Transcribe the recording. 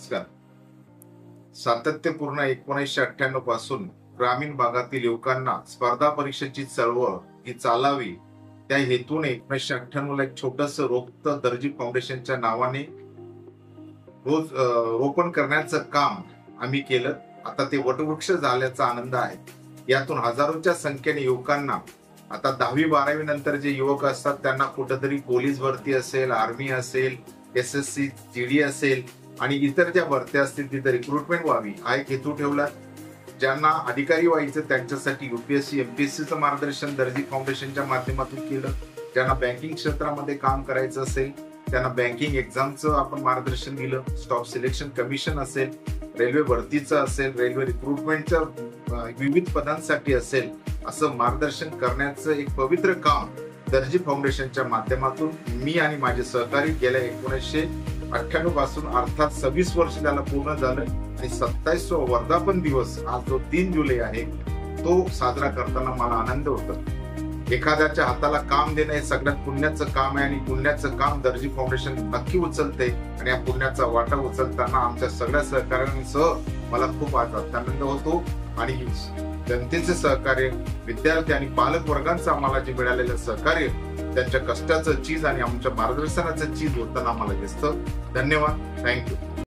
नमस्कार. सातत्यपूर्ण 1998 पासून ग्रामीण भागातील युवकांना स्पर्धा परीक्षेची चळवळ ही चालावी त्या हेतूने 1998 ला एक छोटस रोपट दर्जी फाउंडेशनच्या नावाने रोज रोपण करण्याचं काम आम्ही केलं. आता ते वटवृक्ष झाल्याचा आनंद आहे. यातून हजारोच्या संख्येने युवकांना आता 10वी-12वी नंतर जे युवक असतात त्यांना कुठेतरी पोलीस भरती असेल, आर्मी असेल, SSC GD असेल आणि इतर ज्या भरत्या असतील तिथे रिक्रुटमेंट व्हावी हा एक हेतू ठेवला. ज्यांना अधिकारी व्हायचं त्यांच्यासाठी UPSC MPSCचं मार्गदर्शन दर्जी फाउंडेशनच्या माध्यमातून केलं. ज्यांना बँकिंग क्षेत्रामध्ये काम करायचं असेल त्यांना बँकिंग एक्झामचं आपण मार्गदर्शन दिलं. स्टाफ सिलेक्शन कमिशन असेल, रेल्वे भरतीचं असेल, रेल्वे रिक्रुटमेंटच्या विविध पदांसाठी असेल, असं मार्गदर्शन करण्याचं एक पवित्र काम दर्जी फाउंडेशनच्या माध्यमातून मी आणि माझे सहकारी गेल्या 1998 पासून अर्थात 26 वर्ष त्याला पूर्ण झालं आणि 27वा वर्धापन दिवस आज जो 3 जुलै आहे तो साजरा करताना मला आनंद होतो. एखाद्याच्या हाताला काम देणं हे सगळ्यात पुण्याचं काम आहे आणि पुण्याचं काम दर्जी फाउंडेशन नक्की उचलते आणि या पुण्याचा वाटा उचलताना आमच्या सगळ्या सहकार्यांसह मला खूप आनंद होतो आणि जनतेचे सहकार्य, विद्यार्थी आणि पालक वर्गांचं आम्हाला जे मिळालेलं सहकार्य त्यांच्या कष्टाचं चीज आणि आमच्या मार्गदर्शनाचं चीज होताना आम्हाला दिसतं. धन्यवाद. थँक्यू.